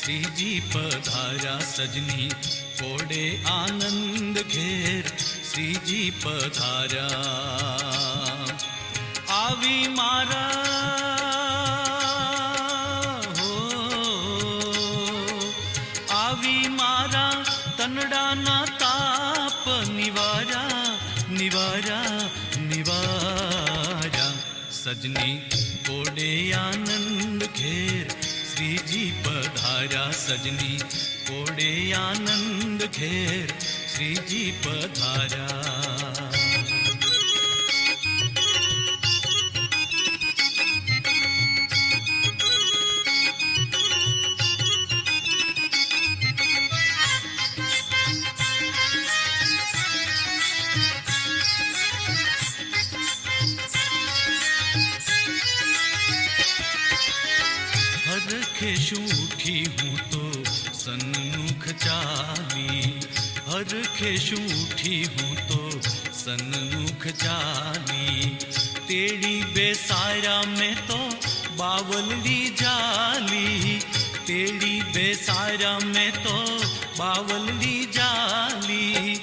श्रीजी पधारा सजनी कोडे आनंद घेर श्रीजी पधारा आवी मारा हो आवी मारा तनडाना ताप निवारा निवारा निवारा सजनी कोडे आनंद घेर श्रीजी पधारा सजनी कोडे आनंद घेर श्रीजी पधारा हरखेशु उठी हूँ तो सन्मुख चाली हरखेशु उठी हूँ तो सन्मुख चाली तेरी बेसारा में तो बावली जाली तेरी बेसारा में तो बावली जाली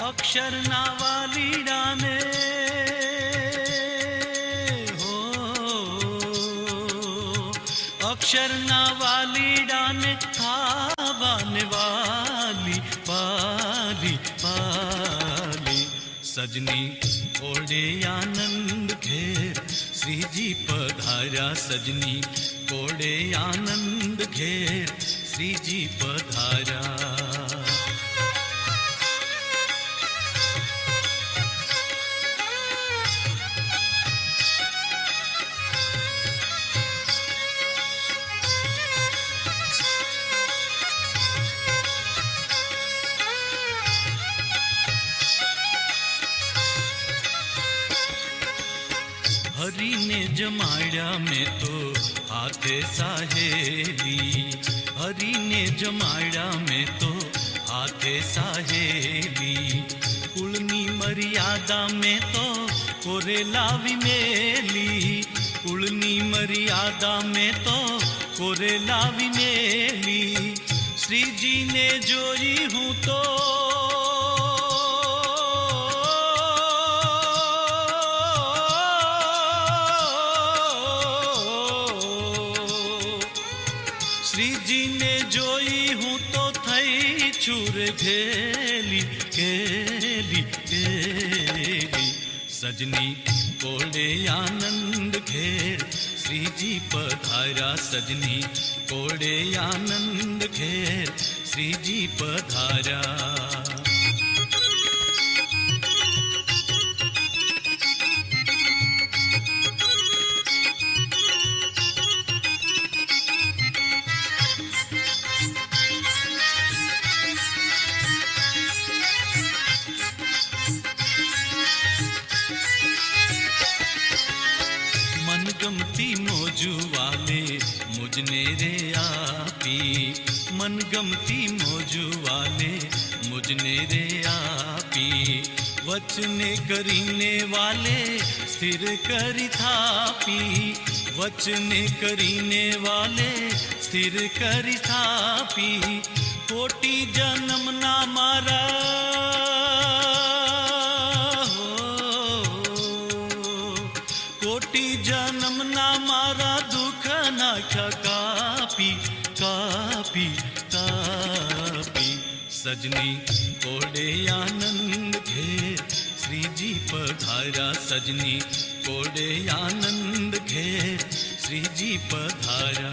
अक्षर ना वाली डाने अक्षर ना वाली डाने आवाने वाली पाली पाली सजनी कोडे आनंद घेर श्रीजी पधारा सजनी कोडे आनंद घेर श्रीजी पधारा हरी ने जमाड़ा में तो हाथे साहेली हरी ने जमाड़ा में तो हाथे साहेली कुलनी मर्यादा में तो कोरे लावी मेली कुलनी मर्यादा में तो कोरे लावी मेली श्री जी ने जोई हूँ तो श्री जी ने जोई हूँ तो थई चूर घेली केली केली सजनी कोडे आनंद घेर श्री जी पधारा सजनी कोडे आनंद घेर श्री जी पधारा मनगमती मौजू वाले मुझने रे आपी मनगमती मौजू वाले मुझने रे आपी वचने करीने वाले स्थिर करी थापी वचने करीने वाले स्थिर करी थापी कोटि जन्म ना मारा कोटि जन्म ना मारा दुख ना कापी कापी कापी सजनी कोडे आनंद घेर श्री जी पधारा सजनी कोडे आनंद घेर श्री जी पधारा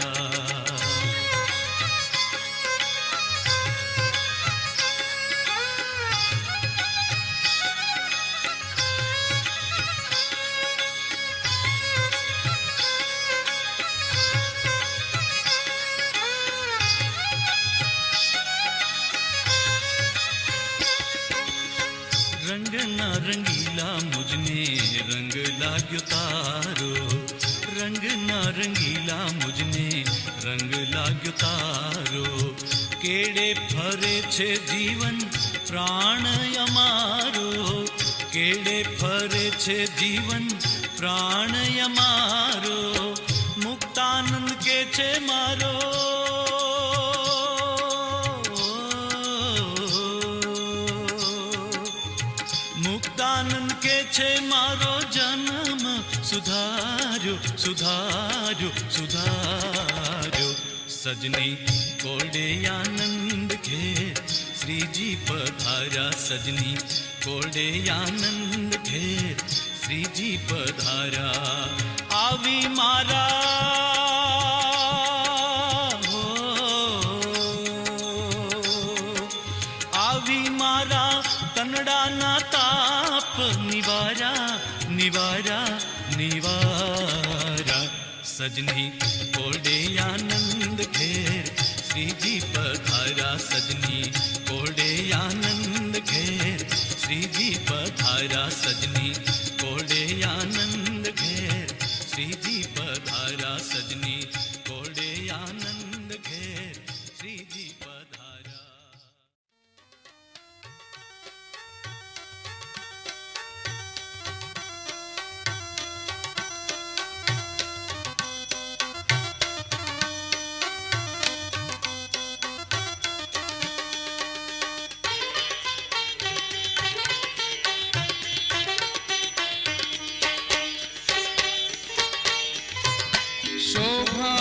रंग ना रंगीला मुझने रंग लाग्यो तारो रंग ना रंगीला मुझने रंग लाग्यो तारो केड़े फरे छे जीवन प्राण अमारो केड़े फरे छे जीवन प्राण अमारो मुक्तानंद के छे मारो छे मारो जन्म सुधार्यो सुधार्यो सुधार्यो। सजनी कोडे आनंद घेर श्रीजी पधारा, सजनी कोडे आनंद घेर श्रीजी पधारा। आवी मारा हो, आवी मारा तनड़ा ना ताप निवारा निवारा निवारा। सजनी कोडे आनंद घेर श्रीजी पधारा, सजनी कोडे आनंद घेर श्रीजी पधारा, सजनी कोडे आनंद घेर श्रीजी पधारा, सजनी कोडे आनंद घेर श्रीजी पधारा। शोभा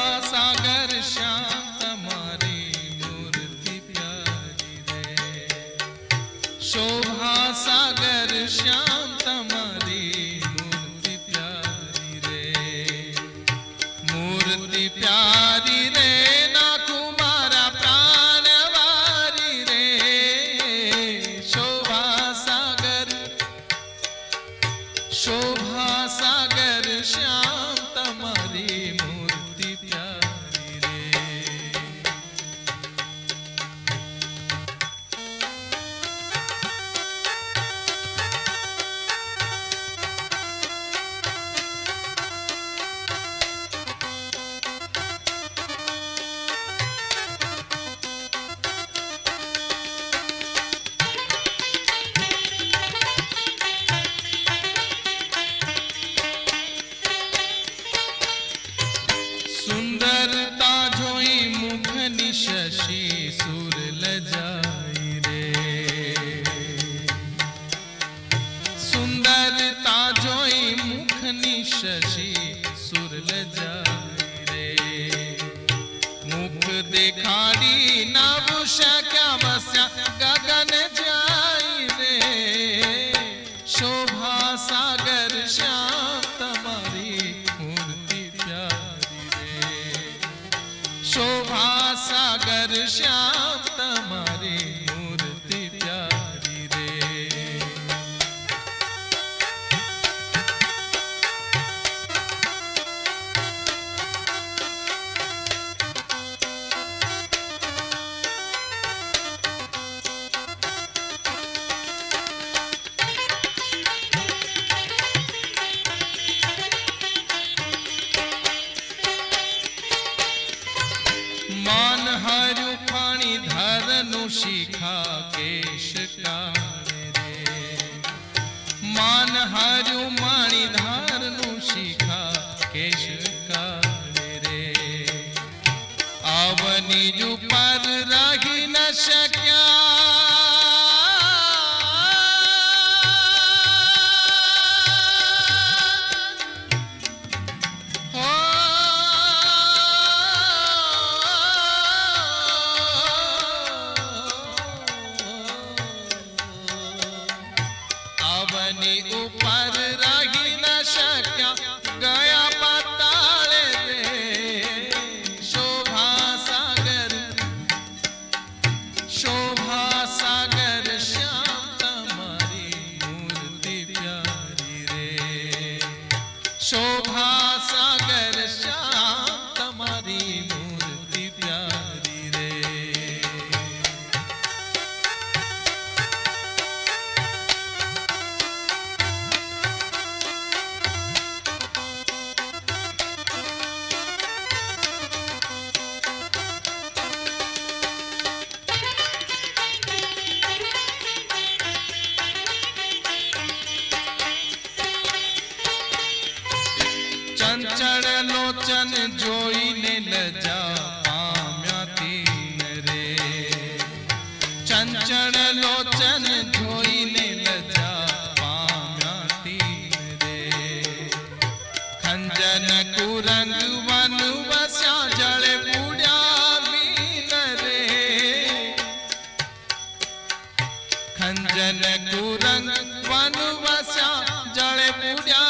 जनकुरंग वन वस्या जड़े पुड्या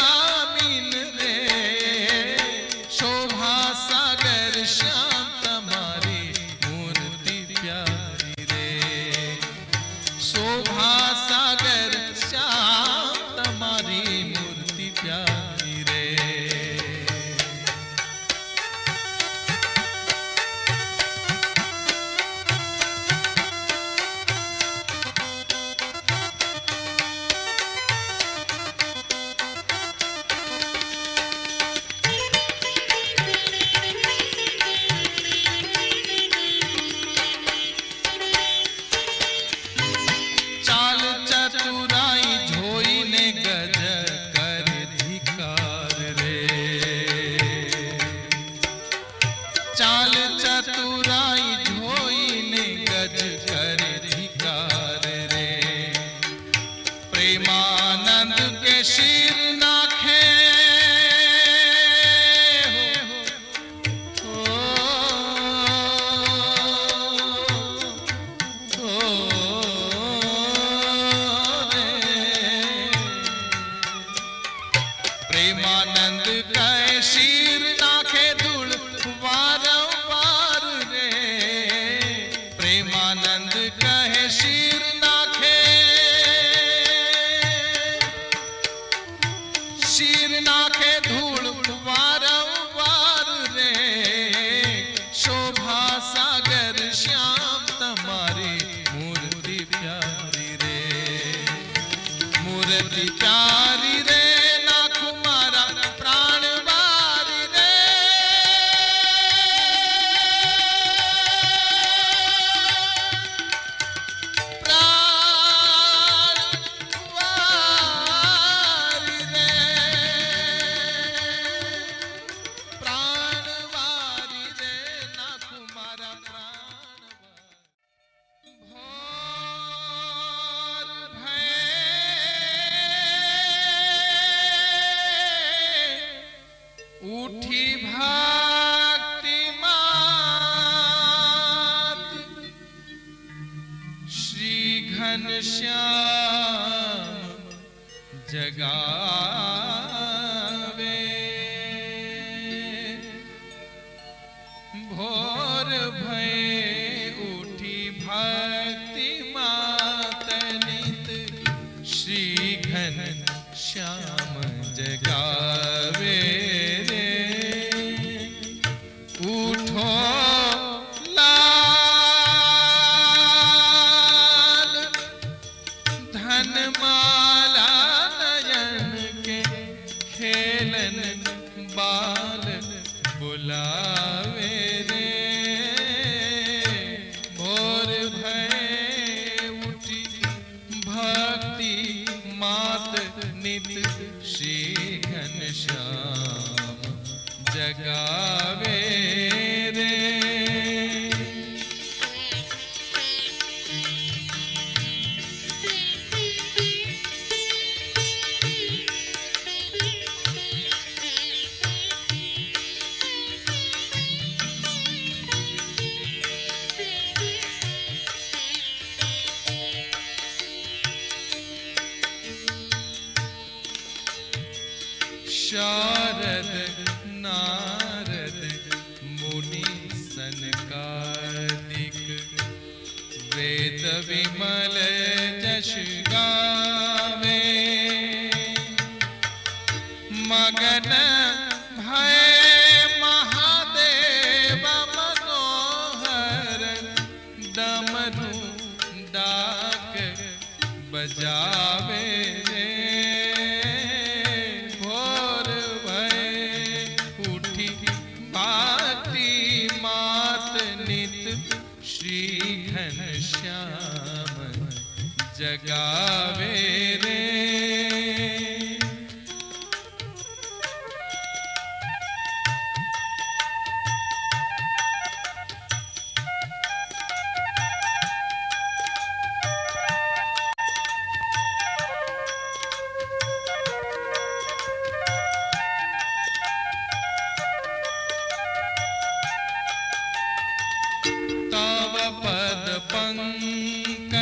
मीन रे शोभा सागर श्याम तमारी मूर्ति प्यारी रे शोभा सागर श्याम तमारी मूर्ति प्यारी रे चाल चतुराई झोईने गज कर धिकार रे प्रेमानंद के शीर नाखे प्रेमानंद के शीर नाखे धूल वारंवार रे प्रेमानंद कहे शीर नाखे धूल वारंवार रे शोभा सागर श्याम तमारी मूर्ति प्यारी रे मूर्ति प्यारी रे उठी भक्ति मात श्री घनश्याम जगावे भोर भय उठी भक्ति मात नित श्री घनश्याम जगावे बाल बुलावे रे भोर भय उठी भक्ति मात नित श्री घनश्याम जगावे रे शारद नारद मुनि सनकादिक वेद विमल जश गावे मगन भय महादेव मनोहर डमरू डाक बजावे रे श्री घनश्याम जगावे रे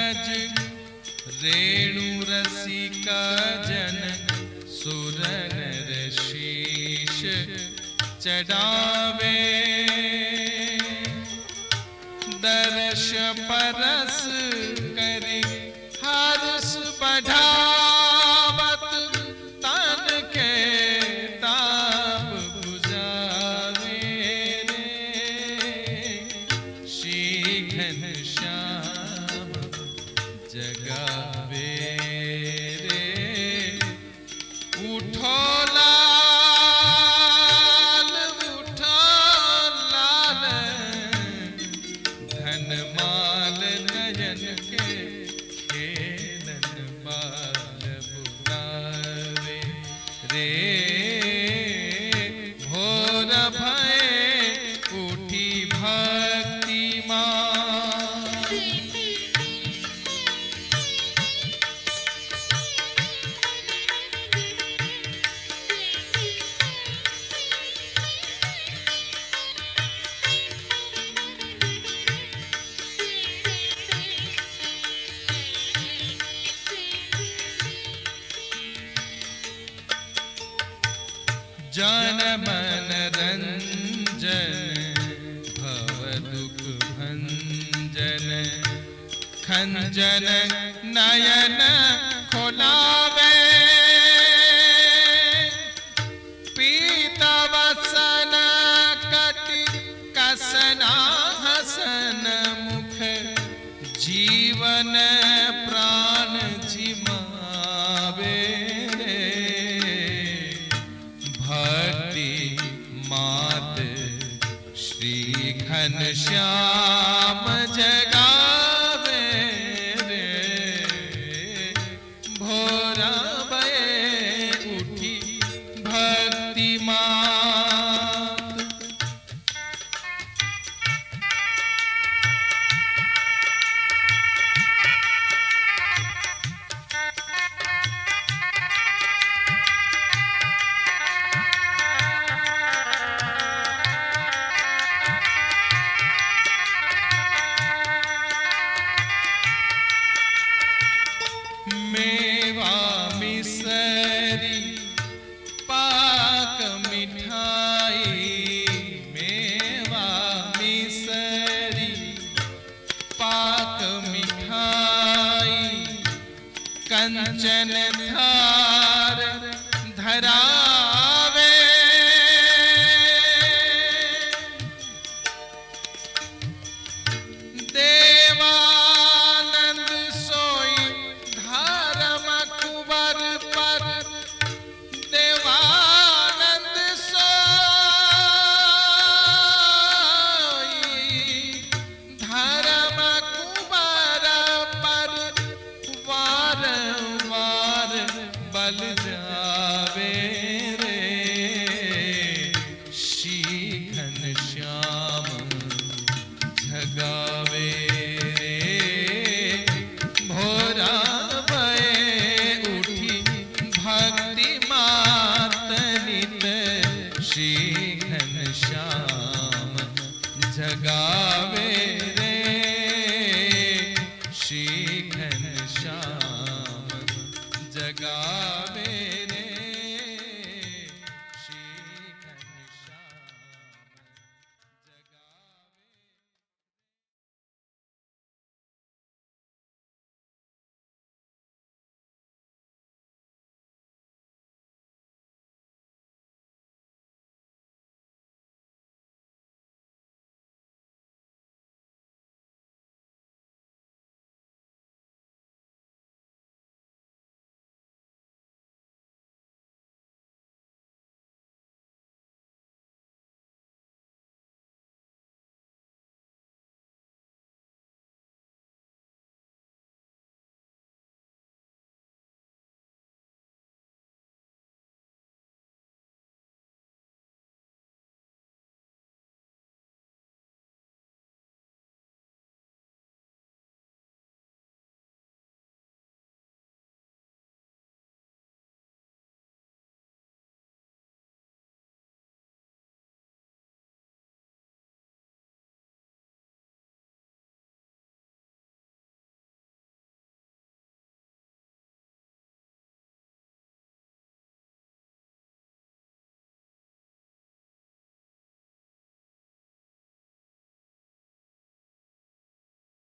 पंकज रेणु रसिका जन सुर नर शीश चढ़ावे दर्श परस करी हर्ष बढ़ावत तन के ताप बुझावे रे श्री घनश्याम जगावे रे उठो लाल धन माल नयन के खेलन बाल बुलावे रे भोर भय उठी भक्ति जन मन रंजन भव दुख भंजन खंजन नयन खोलावे पीतवसन कटि कसना हसन मुख जीवन प्राण जिमावे भक्ति मात श्री घनश्याम जगावे रे भोरा भय उठी भक्ति मात मेवा मिसरी पाक मिठाई मेवा मिसरी पाक मिठाई कंचन थार धरावे देवानंद सोई धर्म कुबर पर देवानंद सोई धर्म कुबर पर वार वार बल जावे रे श्री घनश्याम जगावे